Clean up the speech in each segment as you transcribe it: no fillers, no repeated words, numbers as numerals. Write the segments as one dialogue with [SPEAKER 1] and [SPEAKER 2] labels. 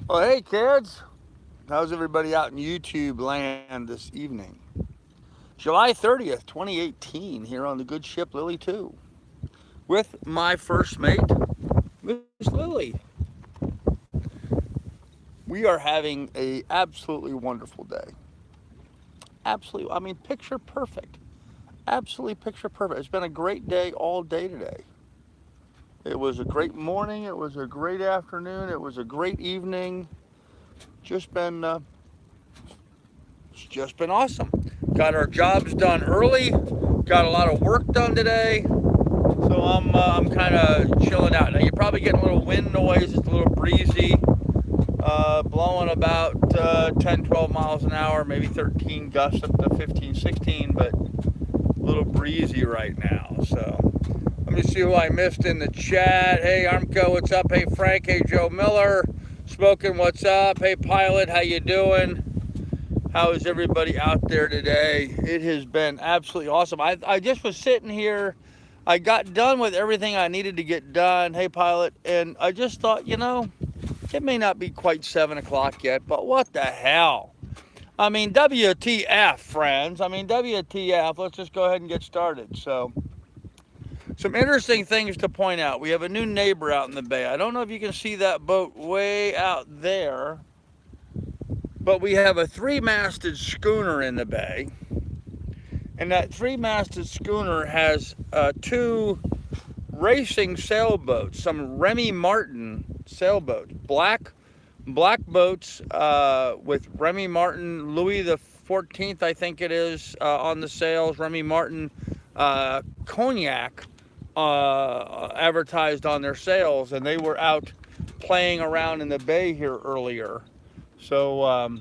[SPEAKER 1] Well, hey kids, how's everybody out in YouTube land this evening? July 30th, 2018, here on the good ship Lily 2, with my first mate, Miss Lily. We are having a absolutely wonderful day. Absolutely, I mean, picture perfect. Absolutely picture perfect. It's been a great day all day today. It was a great morning. It was a great afternoon. It was a great evening. Just been It's just been awesome. Got our jobs done early. Got a lot of work done today. So I'm kind of chilling out. Now you're probably getting a little wind noise. It's a little breezy, blowing about 10, 12 miles an hour, maybe 13 gusts up to 15, 16, but a little breezy right now. So let me see who I missed in the chat. Hey Armco, what's up? Hey Frank. Hey Joe Miller. Smoking, what's up? Hey Pilot, how you doing? How is everybody out there today? It has been absolutely awesome. I just was sitting here. I got done with everything I needed to get done. Hey, Pilot. And I just thought, it may not be quite 7 o'clock yet, but what the hell? I mean, WTF, friends. I mean, WTF. Let's just go ahead and get started. So, some interesting things to point out. We have a new neighbor out in the bay. I don't know if you can see that boat way out there. But we have a three-masted schooner in the bay, and that three-masted schooner has two racing sailboats, some Remy Martin sailboats, black boats with Remy Martin, Louis the 14th, I think it is, on the sails. Remy Martin cognac advertised on their sails, and they were out playing around in the bay here earlier. So,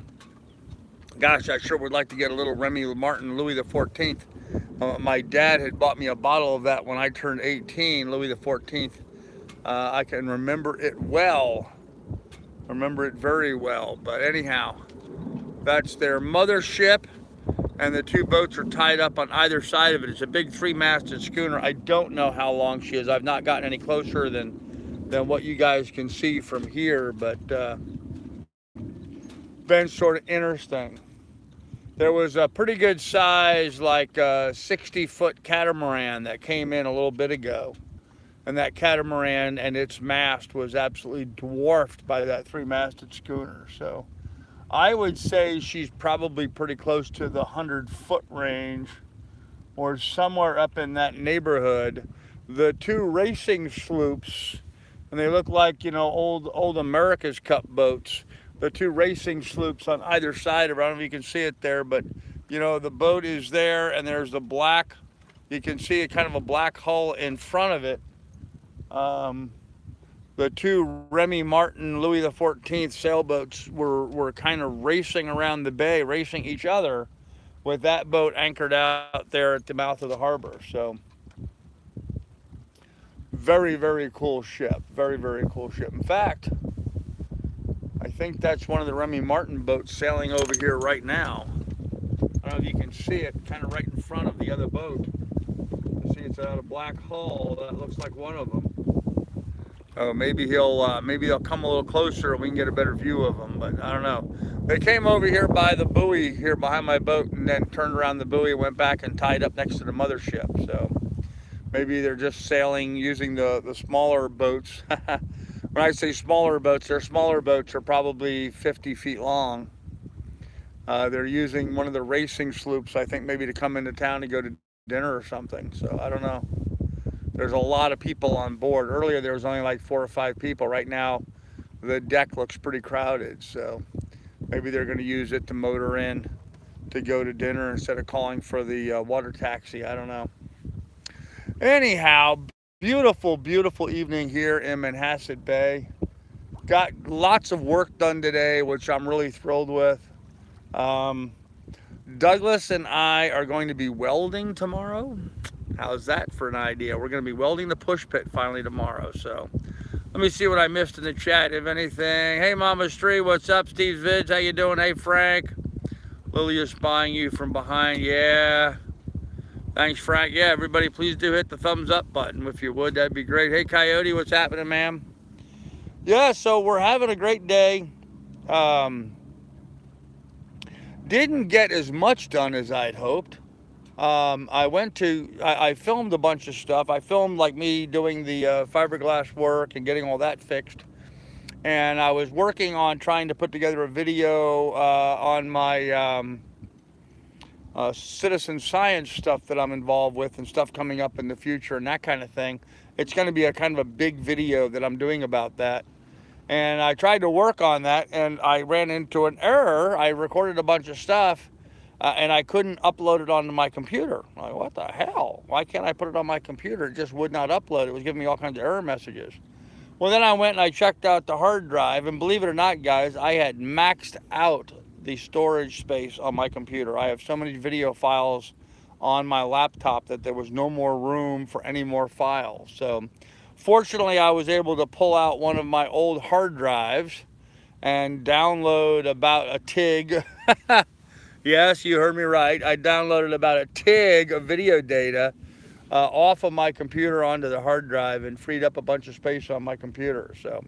[SPEAKER 1] gosh, I sure would like to get a little Remy Martin Louis the 14th. My dad had bought me a bottle of that when I turned 18, Louis the 14th. I can remember it well. Remember it very well. But anyhow, that's their mothership, and the two boats are tied up on either side of it. It's a big three-masted schooner. I don't know how long she is. I've not gotten any closer than what you guys can see from here, but been sort of interesting. There was a pretty good size, like 60-foot catamaran that came in a little bit ago. And that catamaran and its mast was absolutely dwarfed by that three-masted schooner. So I would say she's probably pretty close to the 100-foot range or somewhere up in that neighborhood. The two racing sloops, and they look like, old America's Cup boats. The two racing sloops on either side of it. I don't know if you can see it there, but the boat is there, and there's the black. You can see a kind of a black hull in front of it. The two Remy Martin Louis the 14th sailboats were kind of racing around the bay, racing each other, with that boat anchored out there at the mouth of the harbor. So very, very cool ship. Very, very cool ship. In fact, I think that's one of the Remy Martin boats sailing over here right now. I don't know if you can see it, kind of right in front of the other boat. You see, it's got a black hull. That looks like one of them. Oh, maybe they'll come a little closer and we can get a better view of them. But I don't know. They came over here by the buoy here behind my boat, and then turned around the buoy, went back and tied up next to the mothership. So maybe they're just sailing using the smaller boats. When I say smaller boats, their smaller boats are probably 50 feet long. They're using one of the racing sloops, I think, maybe to come into town to go to dinner or something. So I don't know. There's a lot of people on board. Earlier there was only like 4 or 5 people. Right now the deck looks pretty crowded. So maybe they're going to use it to motor in to go to dinner instead of calling for the water taxi. I don't know. Anyhow, beautiful, beautiful evening here in Manhasset Bay. Got lots of work done today, which I'm really thrilled with. Douglas and I are going to be welding tomorrow. How's that for an idea? We're going to be welding the push pit finally tomorrow. So let me see what I missed in the chat, if anything. Hey, Mama Stree, what's up? Steve's Vids, how you doing? Hey, Frank. Lily is spying you from behind. Yeah. Thanks, Frank. Yeah, everybody, please do hit the thumbs up button if you would. That'd be great. Hey, Coyote, what's happening, ma'am? Yeah, so we're having a great day. Didn't get as much done as I'd hoped. I filmed a bunch of stuff. I filmed like me doing the fiberglass work and getting all that fixed. And I was working on trying to put together a video on my citizen science stuff that I'm involved with and stuff coming up in the future and that kind of thing. It's going to be a kind of a big video that I'm doing about that. And I tried to work on that and I ran into an error. I recorded a bunch of stuff and I couldn't upload it onto my computer. I'm like, what the hell? Why can't I put it on my computer? It just would not upload. It was giving me all kinds of error messages. Well, then I went and I checked out the hard drive, and believe it or not, guys, I had maxed out the storage space on my computer. I have so many video files on my laptop that there was no more room for any more files. So fortunately, I was able to pull out one of my old hard drives and download about a TIG. Yes, you heard me right. I downloaded about a TIG of video data off of my computer onto the hard drive and freed up a bunch of space on my computer. So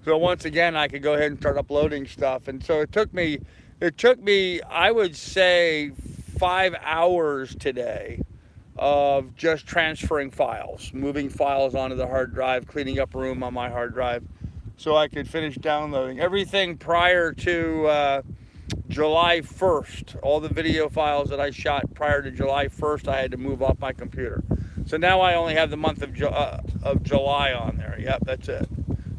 [SPEAKER 1] once again, I could go ahead and start uploading stuff. And so it took me, I would say 5 hours today of just transferring files, moving files onto the hard drive, cleaning up room on my hard drive so I could finish downloading everything prior to July 1st. All the video files that I shot prior to July 1st, I had to move off my computer. So now I only have the month of July on there. Yep, that's it.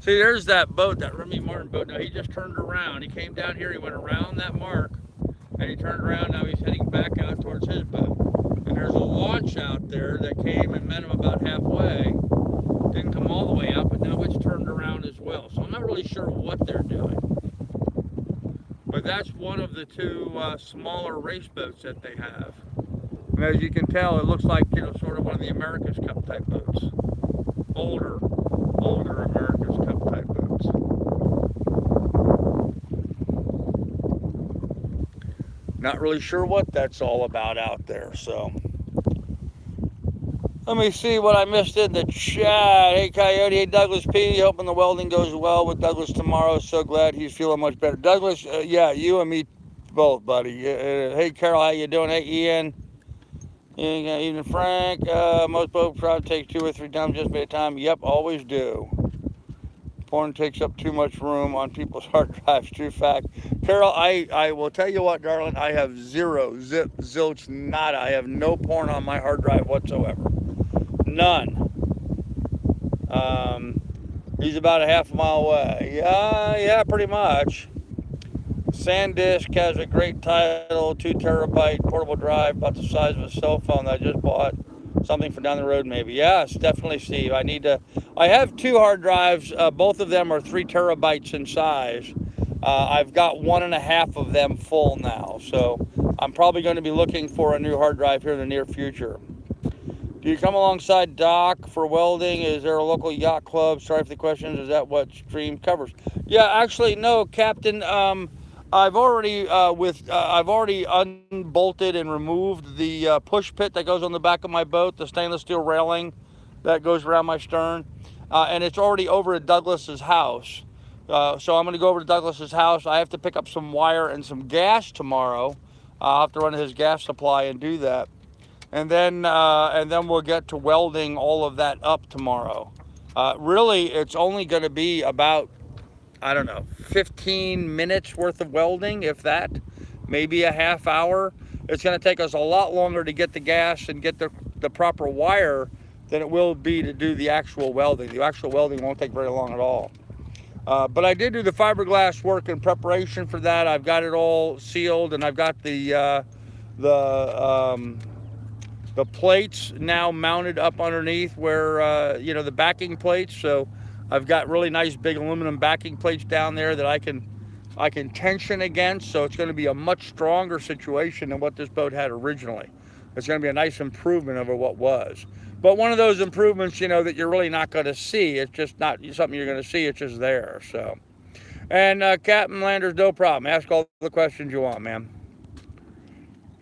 [SPEAKER 1] See, there's that boat, that Remy Martin boat. Now he just turned around. He came down here, he went around that mark, and he turned around. Now he's heading back out towards his boat. And there's a launch out there that came and met him about halfway. Didn't come all the way out, but now it's turned around as well. So I'm not really sure what they're doing. But that's one of the two smaller race boats that they have. And as you can tell, it looks like, sort of one of the America's Cup type boats. Older America's Cup type boats. Not really sure what that's all about out there, so. Let me see what I missed in the chat. Hey, Coyote. Hey, Douglas P. Hoping the welding goes well with Douglas tomorrow. So glad he's feeling much better. Douglas, yeah, you and me both, buddy. Hey, Carol, how you doing? Hey, Ian. Even Frank. Most boat projects take 2 or 3 times just by the time. Yep, always do. Porn takes up too much room on people's hard drives. True fact. Carol, I will tell you what, darling. I have zero, zilch, nada. I have no porn on my hard drive whatsoever. None. He's about a half a mile away. Yeah, pretty much. SanDisk has a great title, 2 terabyte portable drive, about the size of a cell phone that I just bought. Something for down the road, maybe. Yes, definitely, Steve. I have 2 hard drives. Both of them are 3 terabytes in size. I've got 1.5 of them full now. So I'm probably going to be looking for a new hard drive here in the near future. Do you come alongside Doc for welding? Is there a local yacht club? Sorry for the questions. Is that what stream covers? Yeah, actually, no, Captain. I've already unbolted and removed the push pit that goes on the back of my boat, the stainless steel railing that goes around my stern, and it's already over at Douglas's house. So I'm going to go over to Douglas's house. I have to pick up some wire and some gas tomorrow. I'll have to run to his gas supply and do that. And then we'll get to welding all of that up tomorrow. Really, it's only going to be about, I don't know, 15 minutes worth of welding, if that, maybe a half hour. It's going to take us a lot longer to get the gas and get the proper wire than it will be to do the actual welding. The actual welding won't take very long at all. But I did do the fiberglass work in preparation for that. I've got it all sealed, and I've got the plates now mounted up underneath where, the backing plates. So I've got really nice big aluminum backing plates down there that I can tension against. So it's going to be a much stronger situation than what this boat had originally. It's going to be a nice improvement over what was. But one of those improvements, that you're really not going to see. It's just not something you're going to see. It's just there. So, and Captain Landers, no problem. Ask all the questions you want, man.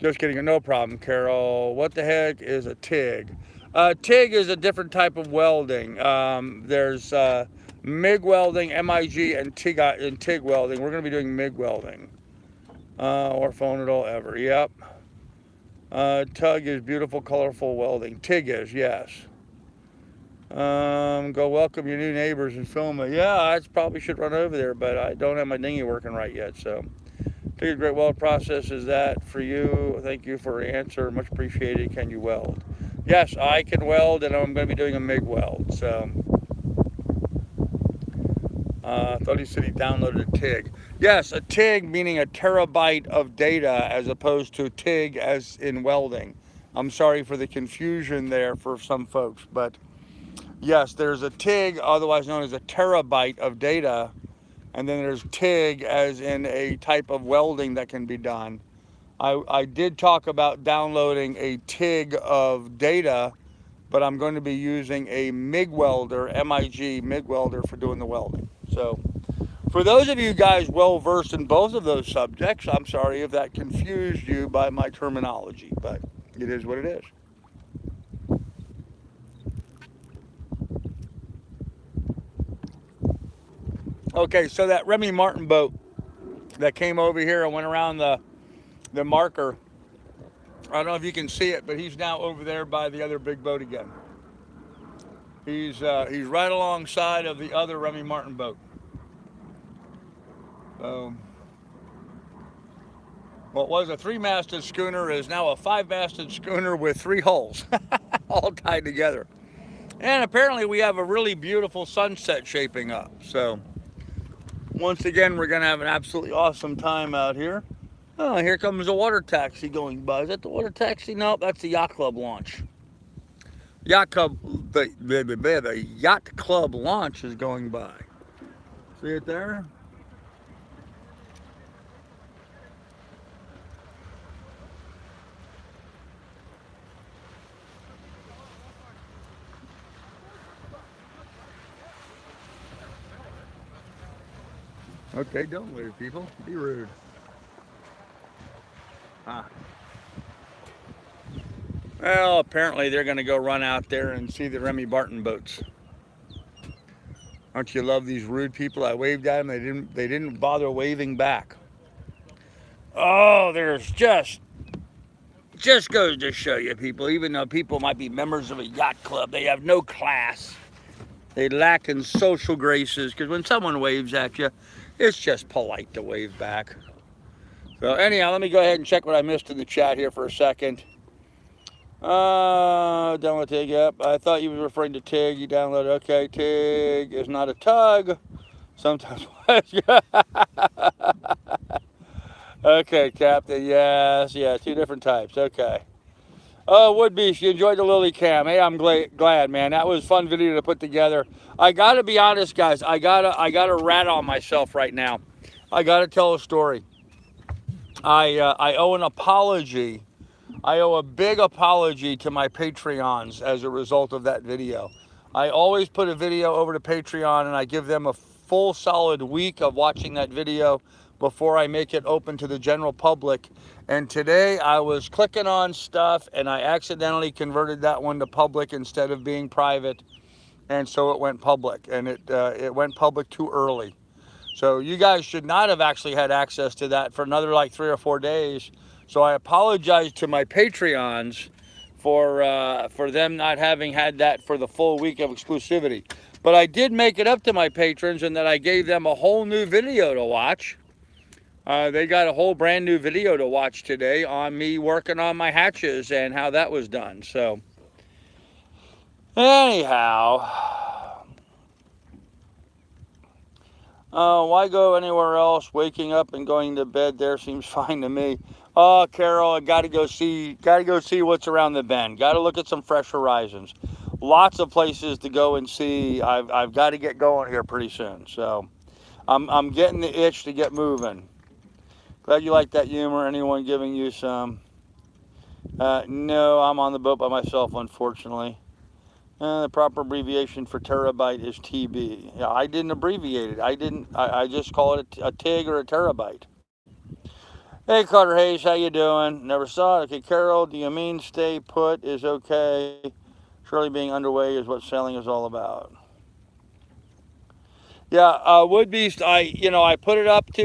[SPEAKER 1] Just kidding, no problem, Carol. What the heck is a TIG? TIG is a different type of welding. There's MIG welding, MIG, and TIG welding. We're going to be doing MIG welding. Or phone it all ever. Yep. Tug is beautiful, colorful welding. TIG is, yes. Go welcome your new neighbors and film it. Yeah, I probably should run over there, but I don't have my dinghy working right yet. So, TIG great weld process. Is that for you? Thank you for your answer. Much appreciated. Can you weld? Yes, I can weld, and I'm going to be doing a MIG weld. So, I thought he said he downloaded a TIG. Yes, a TIG meaning a terabyte of data as opposed to TIG as in welding. I'm sorry for the confusion there for some folks, but yes, there's a TIG, otherwise known as a terabyte of data, and then there's TIG as in a type of welding that can be done. I did talk about downloading a TIG of data, but I'm going to be using a MIG welder, MIG MIG welder for doing the welding. So for those of you guys well versed in both of those subjects, I'm sorry if that confused you by my terminology, but it is what it is. Okay, so that Remy Martin boat that came over here and went around the marker, I don't know if you can see it, but he's now over there by the other big boat again. He's right alongside of the other Remy Martin boat. What was a three-masted schooner is now a five-masted schooner with three hulls, all tied together. And apparently we have a really beautiful sunset shaping up. So once again, we're going to have an absolutely awesome time out here. Oh, here comes a water taxi going by. Is that the water taxi? No, that's the yacht club launch. Yacht club, the yacht club launch is going by. See it there? Okay, don't move, people. Be rude. Ah. Well, apparently they're going to go run out there and see the Remy Martin boats. Aren't you love these rude people? I waved at them. They didn't bother waving back. Oh, there's just goes to show you, people. Even though people might be members of a yacht club, they have no class. They lack in social graces. Because when someone waves at you, it's just polite to wave back. So anyhow, let me go ahead and check what I missed in the chat here for a second. Download TIG, yep. I thought you were referring to TIG. You downloaded, okay. TIG is not a tug. Sometimes. Okay, Captain, yes, yeah, two different types, okay. Oh, Woodbeast, you enjoyed the lily cam. Hey, I'm glad, man. That was a fun video to put together. I gotta be honest, guys. I gotta rat on myself right now. I gotta tell a story. I owe an apology. I owe a big apology to my Patreons as a result of that video. I always put a video over to Patreon and I give them a full solid week of watching that video before I make it open to the general public. And today I was clicking on stuff and I accidentally converted that one to public instead of being private. And so it went public, and it went public too early. So you guys should not have actually had access to that for another like 3 or 4 days. So I apologize to my Patreons for them not having had that for the full week of exclusivity. But I did make it up to my patrons in that I gave them a whole new video to watch. They got a whole brand new video to watch today on me working on my hatches and how that was done. So anyhow, why go anywhere else? Waking up and going to bed there seems fine to me. Oh, Carol, I gotta go see what's around the bend. Gotta look at some fresh horizons. Lots of places to go and see. I've got to get going here pretty soon. So I'm getting the itch to get moving. Glad you like that humor. Anyone giving you some? No, I'm on the boat by myself, unfortunately. The proper abbreviation for terabyte is TB. Yeah, I didn't abbreviate it. I just call it a TIG or a terabyte. Hey, Carter Hayes, how you doing? Never saw it. Okay, Carol, do you mean stay put is okay? Surely being underway is what sailing is all about. Yeah, Wood Beast. I put it up to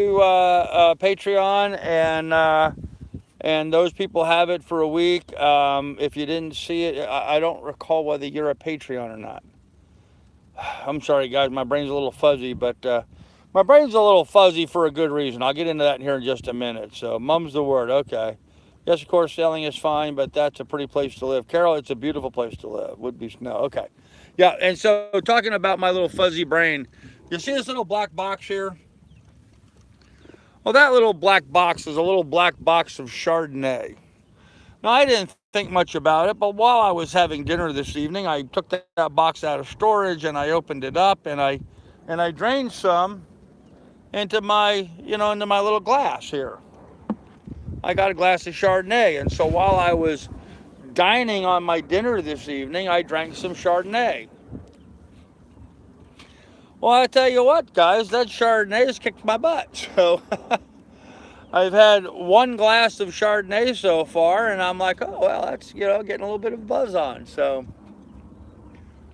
[SPEAKER 1] Patreon, and those people have it for a week. If you didn't see it, I don't recall whether you're a Patreon or not. I'm sorry, guys. My brain's a little fuzzy, but my brain's a little fuzzy for a good reason. I'll get into that here in just a minute. So, mum's the word. Okay. Yes, of course, selling is fine, but that's a pretty place to live. Carol, it's a beautiful place to live. Would be snow. Okay. Yeah, and so talking about my little fuzzy brain, you see this little black box here? Well, that little black box is a little black box of Chardonnay. Now, I didn't think much about it, but while I was having dinner this evening, I took that box out of storage and I opened it up and I drained some into my little glass here. I got a glass of Chardonnay, and so while I was dining on my dinner this evening, I drank some Chardonnay. Well, I tell you what, guys, that Chardonnay has kicked my butt. So I've had one glass of Chardonnay so far, and I'm like, oh, well, that's, getting a little bit of buzz on. So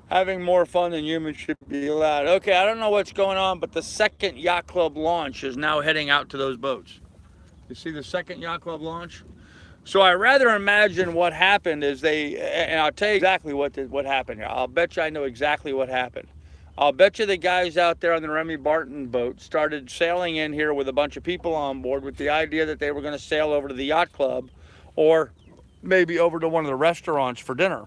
[SPEAKER 1] having more fun than humans should be allowed. Okay, I don't know what's going on, but the second Yacht Club launch is now heading out to those boats. You see the second Yacht Club launch? So I rather imagine what happened is and I'll tell you exactly what happened here. I'll bet you I know exactly what happened. I'll bet you the guys out there on the Remy Barton boat started sailing in here with a bunch of people on board with the idea that they were going to sail over to the Yacht Club or maybe over to one of the restaurants for dinner.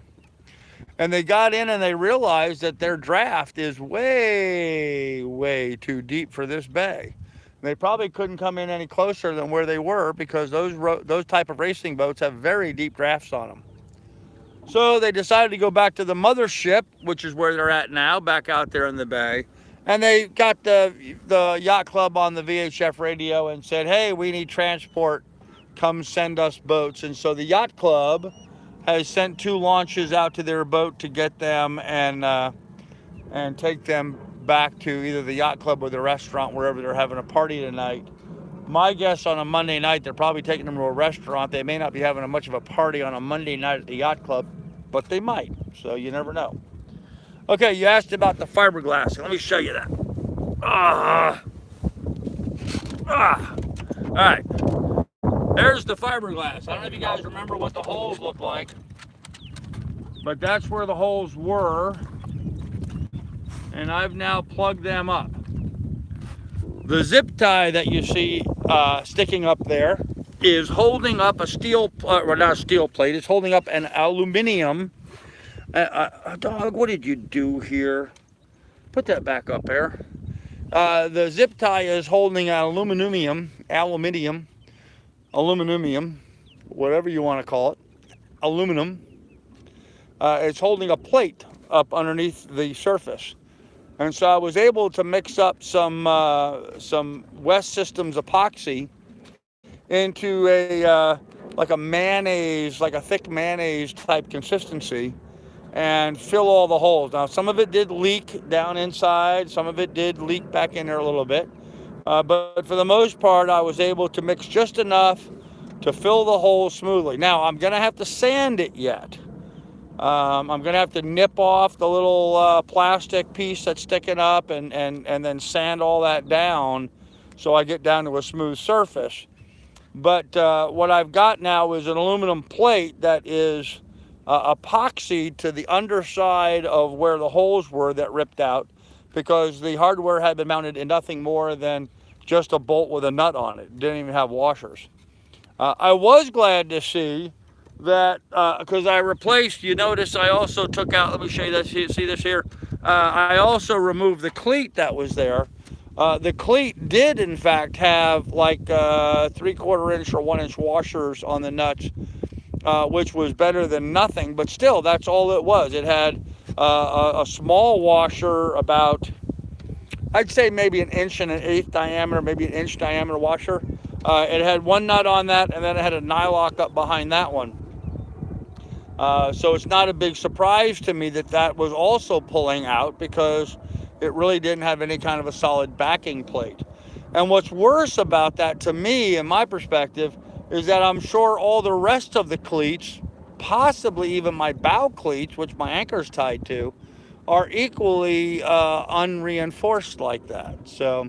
[SPEAKER 1] And they got in and they realized that their draft is way, way too deep for this bay. They probably couldn't come in any closer than where they were because those type of racing boats have very deep drafts on them. So they decided to go back to the mothership, which is where they're at now, back out there in the bay. And they got the yacht club on the VHF radio and said, hey, we need transport. Come send us boats. And so the yacht club has sent 2 launches out to their boat to get them and take them back to either the yacht club or the restaurant, wherever they're having a party tonight. My guess on a Monday night, they're probably taking them to a restaurant. They may not be having much of a party on a Monday night at the yacht club, but they might, so you never know. Okay, you asked about the fiberglass. Let me show you that. All right, there's the fiberglass. I don't know if you guys remember what the holes look like, but that's where the holes were, and I've now plugged them up. The zip tie that you see sticking up there is holding up a steel, well, not a steel plate, it's holding up an aluminum. Dog, what did you do here? Put that back up there. The zip tie is holding an aluminium, whatever you want to call it, aluminum. It's holding a plate up underneath the surface. And so I was able to mix up some West Systems epoxy into like a mayonnaise, like a thick mayonnaise type consistency, and fill all the holes. Now, some of it did leak down inside, some of it did leak back in there a little bit, but for the most part, I was able to mix just enough to fill the holes smoothly. Now, I'm gonna have to sand it yet. I'm going to have to nip off the little plastic piece that's sticking up and then sand all that down so I get down to a smooth surface. But what I've got now is an aluminum plate that is epoxied to the underside of where the holes were that ripped out because the hardware had been mounted in nothing more than just a bolt with a nut on it. It didn't even have washers. I was glad to see that because I replaced, you notice I also took out, let me show you that, see this here? I also removed the cleat that was there. The cleat did in fact have like 3/4 inch or 1 inch washers on the nuts, which was better than nothing, but still that's all it was. It had a small washer about, I'd say maybe 1.125" diameter, maybe 1 inch diameter washer. It had one nut on that, and then it had a nylock up behind that one. So it's not a big surprise to me that that was also pulling out because it really didn't have any kind of a solid backing plate. And what's worse about that to me, in my perspective, is that I'm sure all the rest of the cleats, possibly even my bow cleats, which my anchor's tied to, are equally unreinforced like that. So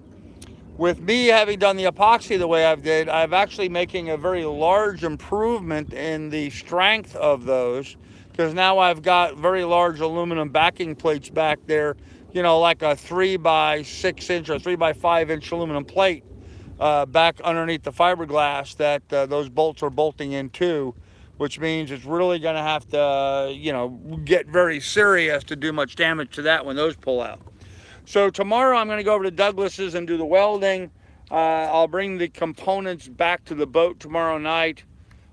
[SPEAKER 1] with me having done the epoxy the way I've did, I'm actually making a very large improvement in the strength of those, because now I've got very large aluminum backing plates back there, you know, like a 3x6 inch or 3x5 inch aluminum plate back underneath the fiberglass that those bolts are bolting into, which means it's really going to have to, you know, get very serious to do much damage to that when those pull out. So tomorrow I'm going to go over to Douglas's and do the welding. I'll bring the components back to the boat tomorrow night.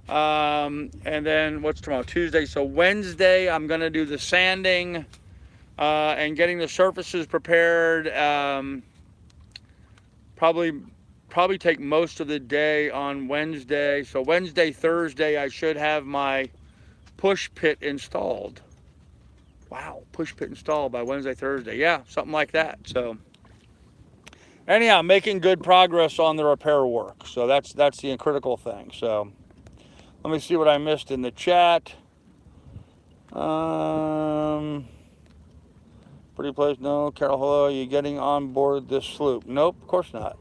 [SPEAKER 1] And then what's tomorrow? Tuesday. So Wednesday I'm going to do the sanding and getting the surfaces prepared. Probably take most of the day on Wednesday. So Wednesday, Thursday I should have my push pit installed. Wow, push pit installed by Wednesday, Thursday. Yeah, something like that. So anyhow, making good progress on the repair work. So that's the critical thing. So let me see what I missed in the chat. Pretty place, no. Carol, hello. Are you getting on board this sloop? Nope, of course not.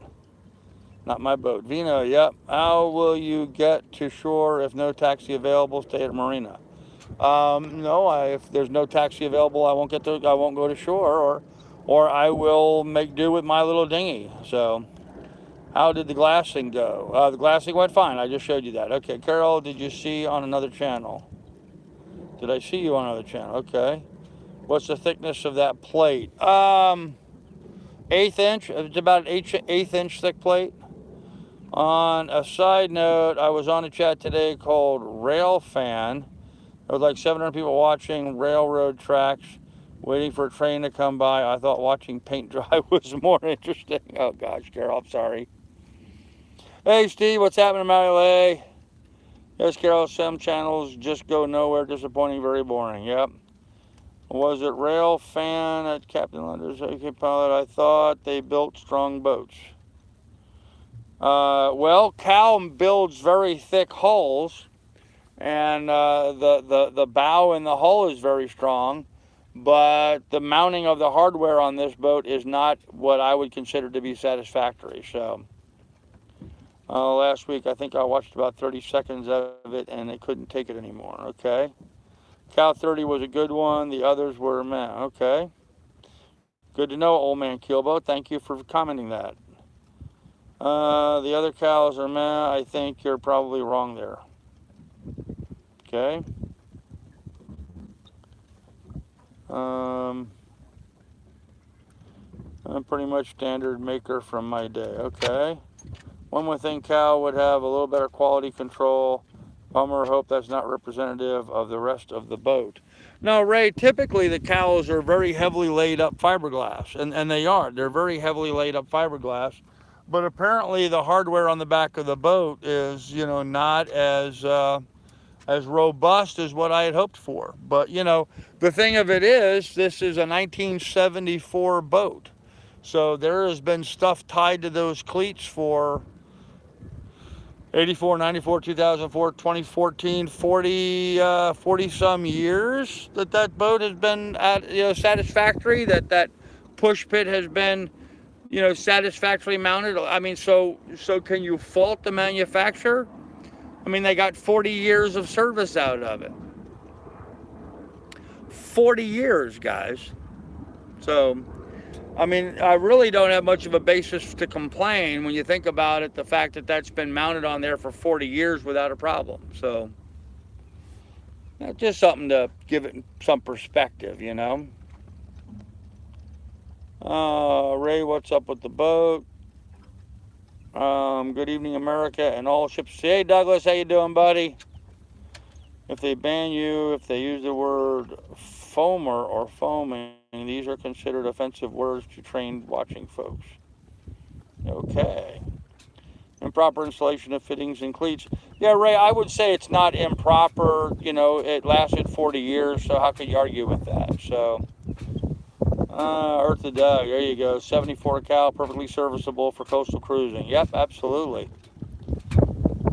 [SPEAKER 1] Not my boat. Vino, yep. How will you get to shore if no taxi available? Stay at marina. No, if there's no taxi available, I won't go to shore, or I will make do with my little dinghy. So, how did the glassing go? The glassing went fine. I just showed you that. Okay, Carol, did you see on another channel? Did I see you on another channel? Okay. What's the thickness of that plate? 1/8 inch. It's about an 1/8 inch thick plate. On a side note, I was on a chat today called Rail Fan. There was like 700 people watching railroad tracks, waiting for a train to come by. I thought watching paint dry was more interesting. Oh gosh, Carol, I'm sorry. Hey Steve, what's happening in LA? Yes, Carol, some channels just go nowhere, disappointing, very boring. Yep. Was it Rail Fan at Captain Lender's OK Pilot? I thought they built strong boats. Well, Cal builds very thick hulls, and the bow in the hull is very strong, but the mounting of the hardware on this boat is not what I would consider to be satisfactory. So last week I think I watched about 30 seconds of it and I couldn't take it anymore. Okay, Cal 30 was a good one, the others were meh. Okay, good to know, old man Keelboat. Thank you for commenting that. The other cows are meh. I think you're probably wrong there. Okay. I'm pretty much standard maker from my day. Okay. One more thing, cow would have a little better quality control. Bummer, hope that's not representative of the rest of the boat. No, Ray, typically the cows are very heavily laid up fiberglass, and they are. They're very heavily laid up fiberglass. But apparently the hardware on the back of the boat is, you know, not as robust as what I had hoped for. But, you know, the thing of it is, this is a 1974 boat. So there has been stuff tied to those cleats for 84, 94, 2004, 2014, 40 some years that boat has been at, you know, satisfactory, that push pit has been, you know, satisfactorily mounted. I mean, so can you fault the manufacturer? I mean, they got 40 years of service out of it. 40 years, guys. So, I mean, I really don't have much of a basis to complain when you think about it, the fact that that's been mounted on there for 40 years without a problem. So, just something to give it some perspective, you know. Ray, what's up with the boat? Good evening, America, and all ships. Hey, Douglas, how you doing, buddy? If they ban you, if they use the word foamer or foaming, these are considered offensive words to trained watching folks. Okay. Improper installation of fittings and cleats. Yeah, Ray, I would say it's not improper. You know, it lasted 40 years, so how could you argue with that? So, Earth to Doug, there you go. 74 cal, perfectly serviceable for coastal cruising. Yep, absolutely.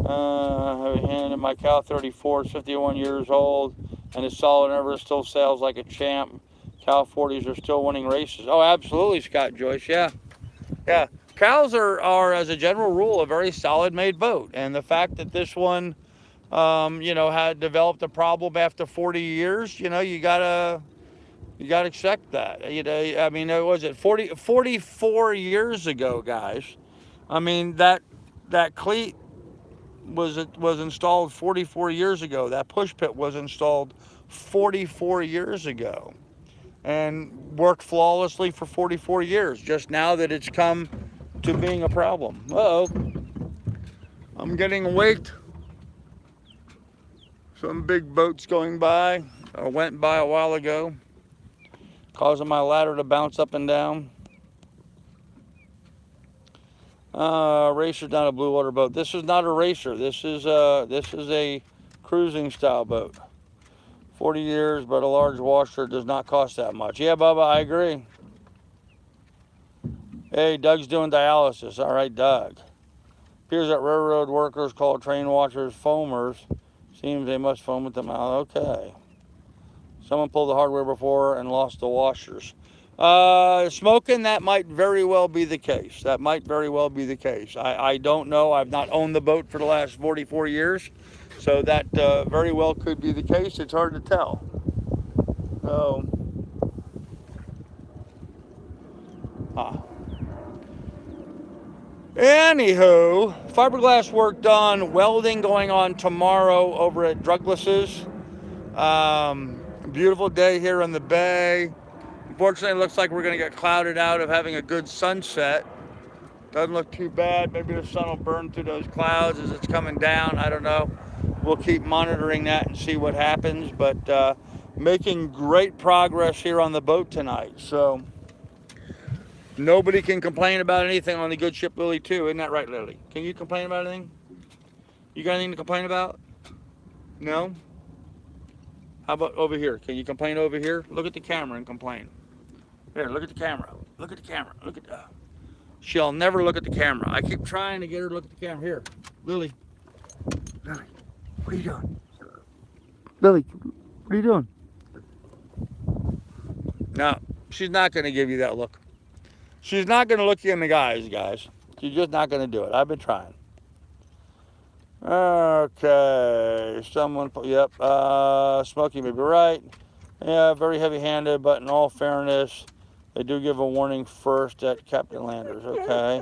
[SPEAKER 1] And my Cal 34 is 51 years old and is solid and ever still sails like a champ. Cal 40s are still winning races. Oh, absolutely, Scott Joyce. Yeah. Yeah. Cals are, as a general rule, a very solid made boat. And the fact that this one, you know, had developed a problem after 40 years, you know, you gotta accept that. You know, I mean, was it 44 years ago, guys? I mean, that cleat was installed 44 years ago. That push pit was installed 44 years ago and worked flawlessly for 44 years. Just now that it's come to being a problem. Uh-oh. I'm getting waked. Some big boats going by, or went by a while ago, causing my ladder to bounce up and down. Racer's not a blue water boat. This is not a racer. This is a cruising style boat. 40 years, but a large washer does not cost that much. Yeah, Bubba, I agree. Hey, Doug's doing dialysis. All right, Doug. Appears that railroad workers call train watchers foamers. Seems they must foam at the mouth. Okay. Someone pulled the hardware before and lost the washers. Smoking, that might very well be the case. That might very well be the case. I don't know. I've not owned the boat for the last 44 years. So that very well could be the case. It's hard to tell. So, anywho, fiberglass work done. Welding going on tomorrow over at Douglas's. Beautiful day here in the bay. Unfortunately, it looks like we're going to get clouded out of having a good sunset. Doesn't look too bad. Maybe the sun will burn through those clouds as it's coming down. I don't know. We'll keep monitoring that and see what happens. But making great progress here on the boat tonight. So nobody can complain about anything on the good ship Lily 2. Isn't that right, Lily? Can you complain about anything? You got anything to complain about? No? How about over here? Can you complain over here? Look at the camera and complain. Here, look at the camera. Look at the camera. Look at that. She'll never look at the camera. I keep trying to get her to look at the camera. Here, Lily. Lily, what are you doing? Lily, what are you doing? No, she's not going to give you that look. She's not going to look you in the eyes, guys. She's just not going to do it. I've been trying. Okay, someone, yep, Smokey may be right. Yeah, very heavy-handed, but in all fairness, they do give a warning first at Kaplan landers, okay?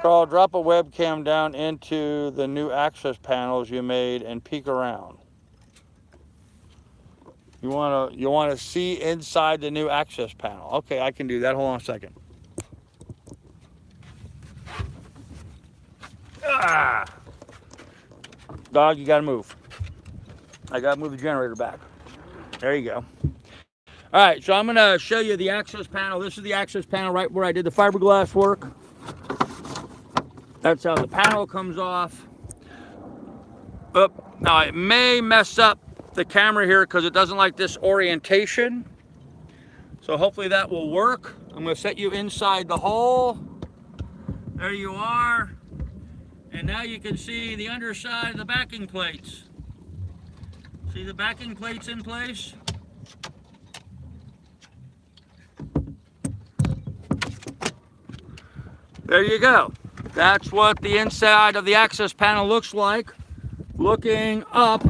[SPEAKER 1] Carl, drop a webcam down into the new access panels you made and peek around. You wanna see inside the new access panel. Okay, I can do that. Hold on a second. Ah! Dog, you gotta move. I gotta move the generator back. There you go. All right, so I'm gonna show you the access panel. This is the access panel right where I did the fiberglass work. That's how the panel comes off. Now it may mess up the camera here because it doesn't like this orientation. So hopefully that will work. I'm gonna set you inside the hole. There you are. And now you can see the underside of the backing plates. See the backing plates in place? There you go. That's what the inside of the access panel looks like, looking up.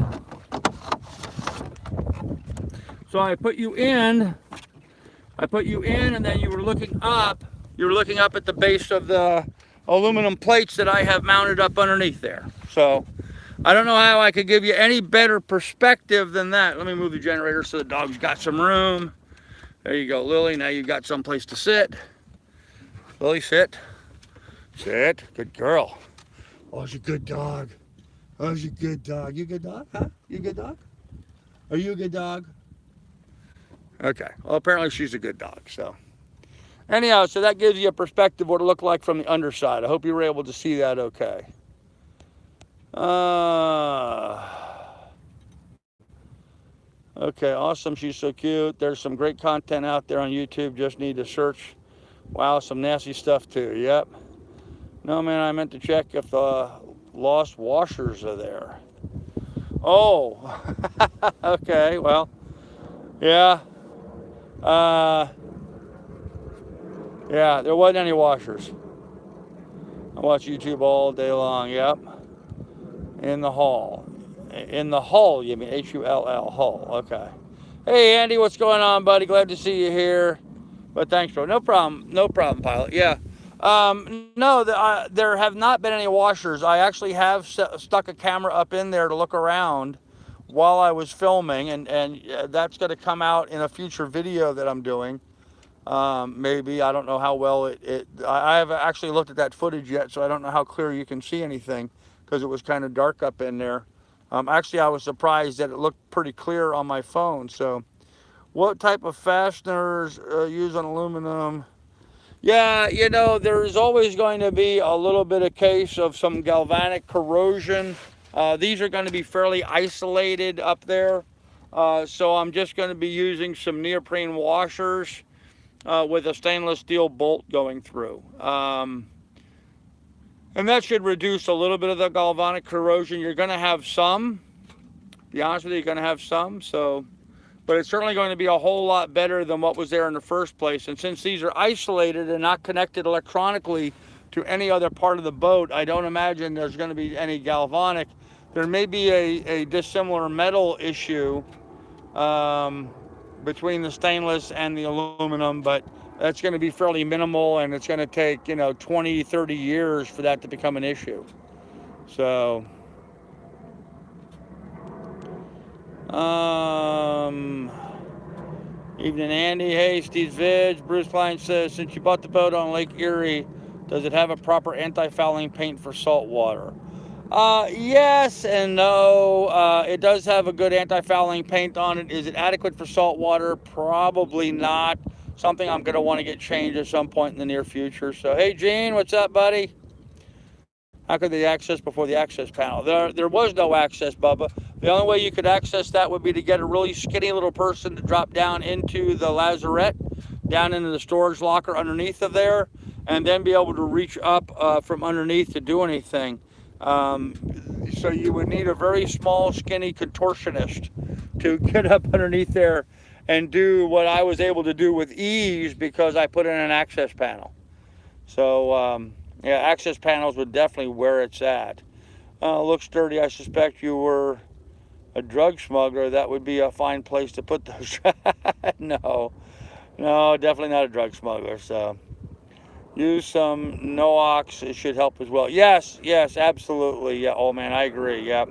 [SPEAKER 1] So I put you in, and then you were looking up. You were looking up at the base of the aluminum plates that I have mounted up underneath there. So I don't know how I could give you any better perspective than that. Let me move the generator so the dog's got some room. There you go, Lily. Now you've got some place to sit. Lily, sit. Sit. Good girl. Oh, she's a good dog. Oh, she's a good dog. You a good dog, huh? You a good dog? Are you a good dog? Okay. Well, apparently she's a good dog, so. Anyhow, so that gives you a perspective of what it looked like from the underside. I hope you were able to see that okay. Okay, awesome. She's so cute. There's some great content out there on YouTube. Just need to search. Wow, some nasty stuff too. Yep. No, man, I meant to check if the lost washers are there. Oh, okay, well, yeah. Uh, yeah, there wasn't any washers. I watch YouTube all day long. Yep. In the hall. In the hull, you mean Hull, hull. Okay. Hey, Andy, what's going on, buddy? Glad to see you here. But thanks, bro. No problem. No problem, pilot. Yeah. No, there have not been any washers. I actually have stuck a camera up in there to look around while I was filming, and that's going to come out in a future video that I'm doing. Maybe. I don't know how well I haven't actually looked at that footage yet, so I don't know how clear you can see anything because it was kind of dark up in there. Actually, I was surprised that it looked pretty clear on my phone. So, what type of fasteners use on aluminum? Yeah, there's always going to be a little bit of case of some galvanic corrosion. These are going to be fairly isolated up there. So I'm just going to be using some neoprene washers with a stainless steel bolt going through. And that should reduce a little bit of the galvanic corrosion. You're going to have some, to be honest with you, you're going to have some. But it's certainly going to be a whole lot better than what was there in the first place. And since these are isolated and not connected electronically to any other part of the boat, I don't imagine there's going to be any galvanic. There may be a dissimilar metal issue between the stainless and the aluminum, but that's going to be fairly minimal, and it's going to take 20, 30 years for that to become an issue. So evening, Andy. Hey, Steve's Vid. Bruce Klein says, since you bought the boat on Lake Erie, does it have a proper anti-fouling paint for salt water? Yes and no. It does have a good anti-fouling paint on it. Is it adequate for salt water? Probably not. Something I'm going to want to get changed at some point in the near future. So, hey, Gene, what's up, buddy? How could they access before the access panel? There was no access, Bubba. The only way you could access that would be to get a really skinny little person to drop down into the lazarette, down into the storage locker underneath of there, and then be able to reach up from underneath to do anything. So you would need a very small, skinny contortionist to get up underneath there and do what I was able to do with ease because I put in an access panel. So, yeah, access panels would definitely where it's at. Looks dirty. I suspect you were a drug smuggler. That would be a fine place to put those. No, definitely not a drug smuggler. So use some Noox. It should help as well. Yes, absolutely. Yeah. Oh man, I agree. Yep.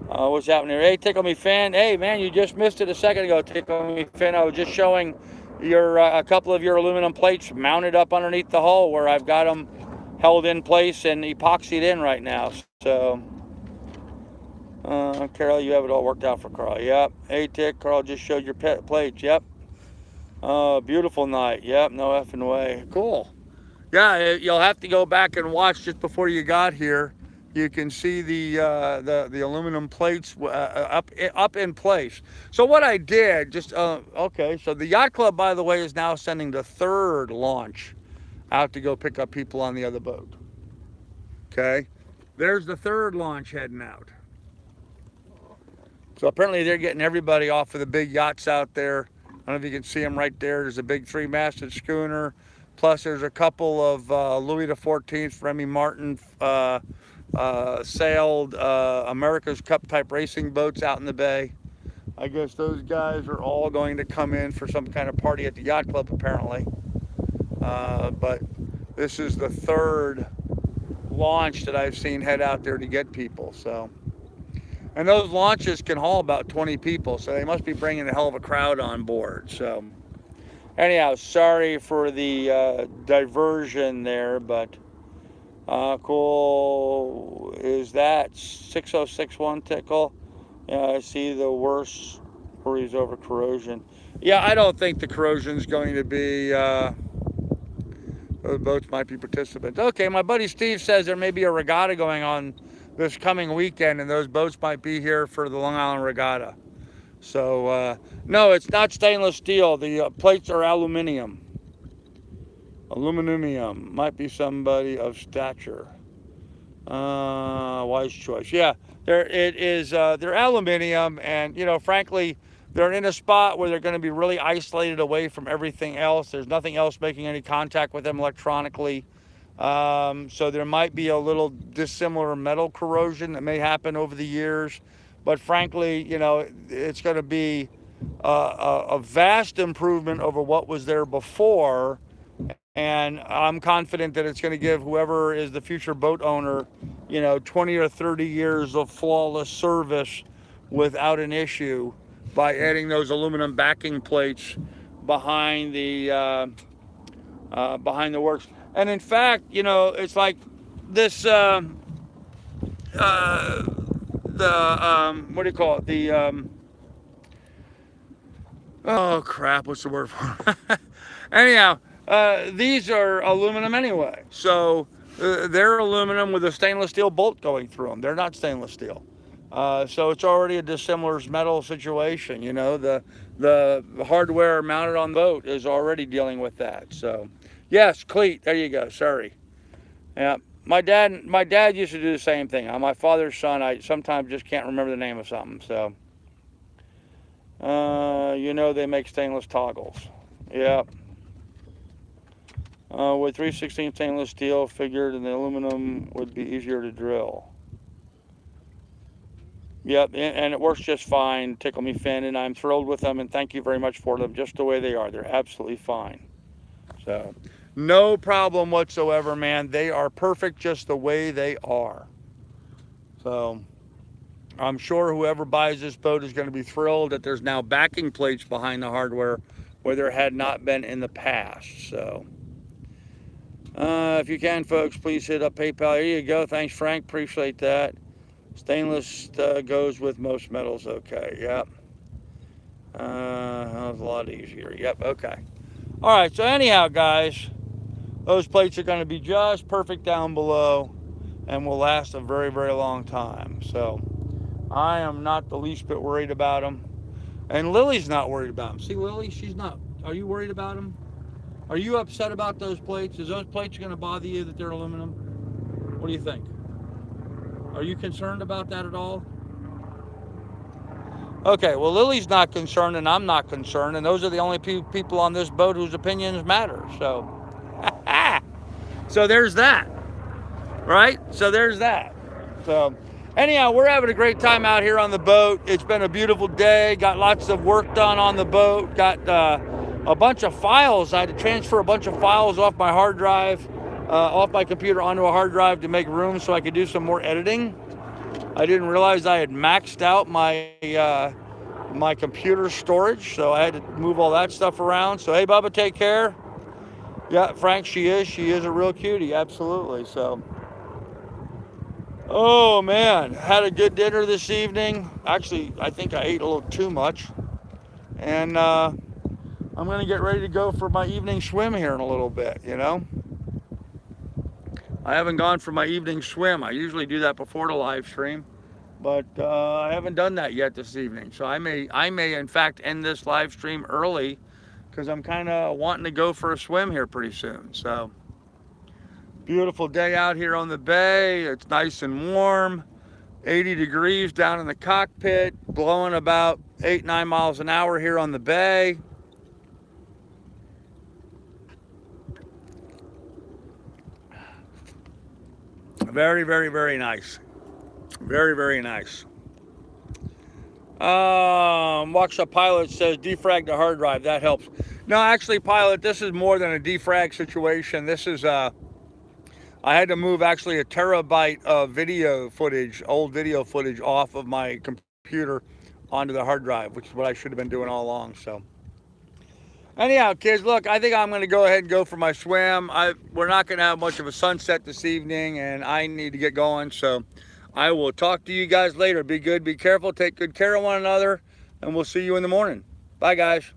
[SPEAKER 1] What's happening here? Hey, Tickle Me Fan. Hey man, you just missed it a second ago. Tickle Me Fan. I was just showing your a couple of your aluminum plates mounted up underneath the hull where I've got them held in place and epoxied in right now. So, Carol, you have it all worked out for Carl. Yep. Hey, Tick, Carl just showed your pet plates. Yep. Beautiful night. Yep. No effing way. Cool. Yeah, you'll have to go back and watch just before you got here. You can see the aluminum plates up in place. So what I did, okay. So the yacht club, by the way, is now sending the third launch out to go pick up people on the other boat. Okay, there's the third launch heading out. So apparently they're getting everybody off of the big yachts out there. I don't know if you can see them right there. There's a big 3-masted schooner. Plus there's a couple of Louis XIV, Remy Martin sailed America's Cup type racing boats out in the bay. I guess those guys are all going to come in for some kind of party at the yacht club apparently. But this is the third launch that I've seen head out there to get people. So, and those launches can haul about 20 people, so they must be bringing a hell of a crowd on board. So, anyhow, sorry for the diversion there, but cool. Is that 6061 Tickle? Yeah, I see the worst worries over corrosion. Yeah, I don't think the corrosion's going to be. Those boats might be participants. Okay, my buddy Steve says there may be a regatta going on this coming weekend, and those boats might be here for the Long Island Regatta. So, no, it's not stainless steel. The plates are aluminum. Aluminum. Might be somebody of stature. Wise choice. Yeah, it is. They're aluminum, and frankly, they're in a spot where they're going to be really isolated away from everything else. There's nothing else making any contact with them electronically. So there might be a little dissimilar metal corrosion that may happen over the years. But frankly, you know, it's going to be a vast improvement over what was there before. And I'm confident that it's going to give whoever is the future boat owner, you know, 20 or 30 years of flawless service without an issue by adding those aluminum backing plates behind the works. And in fact, you know, it's like this, what do you call it? Oh crap, what's the word for it? Anyhow, these are aluminum anyway. So they're aluminum with a stainless steel bolt going through them. They're not stainless steel. So it's already a dissimilar metal situation. You know, the hardware mounted on the boat is already dealing with that. So yes, cleat, there you go, sorry. Yeah, my dad used to do the same thing. I'm my father's son. I sometimes just can't remember the name of something. So, you know, they make stainless toggles. Yeah. With 3/16 stainless steel, figured and the aluminum would be easier to drill. Yep, and it works just fine. Tickle me fin, and I'm thrilled with them, and thank you very much for them just the way they are. They're absolutely fine. So, no problem whatsoever, man. They are perfect just the way they are. So, I'm sure whoever buys this boat is going to be thrilled that there's now backing plates behind the hardware where there had not been in the past. So, if you can, folks, please hit up PayPal. Here you go. Thanks, Frank. Appreciate that. Stainless goes with most metals. Okay, yep. That was a lot easier. Yep, okay. All right, so anyhow, guys, those plates are going to be just perfect down below and will last a very, very long time. So I am not the least bit worried about them. And Lily's not worried about them. See, Lily, she's not. Are you worried about them? Are you upset about those plates? Is those plates going to bother you that they're aluminum? What do you think? Are you concerned about that at all? Okay, well, Lily's not concerned and I'm not concerned, and those are the only people on this boat whose opinions matter. So, so there's that, right? So there's that. So, anyhow, we're having a great time out here on the boat. It's been a beautiful day. Got lots of work done on the boat. Got a bunch of files. I had to transfer a bunch of files off my hard drive, off my computer onto a hard drive to make room so I could do some more editing. I didn't realize I had maxed out my computer storage, so I had to move all that stuff around. So hey, Bubba, take care. Yeah, Frank, she is a real cutie, absolutely. So, oh man, had a good dinner this evening. Actually, I think I ate a little too much, and I'm gonna get ready to go for my evening swim here in a little bit. You know, I haven't gone for my evening swim. I usually do that before the live stream, but I haven't done that yet this evening. So I may in fact end this live stream early because I'm kind of wanting to go for a swim here pretty soon. So beautiful day out here on the bay. It's nice and warm. 80 degrees down in the cockpit, blowing about 8-9 miles an hour here on the bay. Very, very, very nice. Very, very nice. Workshop Pilot says defrag the hard drive. That helps. No, actually, Pilot, this is more than a defrag situation. This is I had to move actually a terabyte of video footage, old video footage, off of my computer onto the hard drive, which is what I should have been doing all along. So anyhow, kids, look, I think I'm going to go ahead and go for my swim. We're not going to have much of a sunset this evening, and I need to get going. So I will talk to you guys later. Be good, be careful, take good care of one another, and we'll see you in the morning. Bye, guys.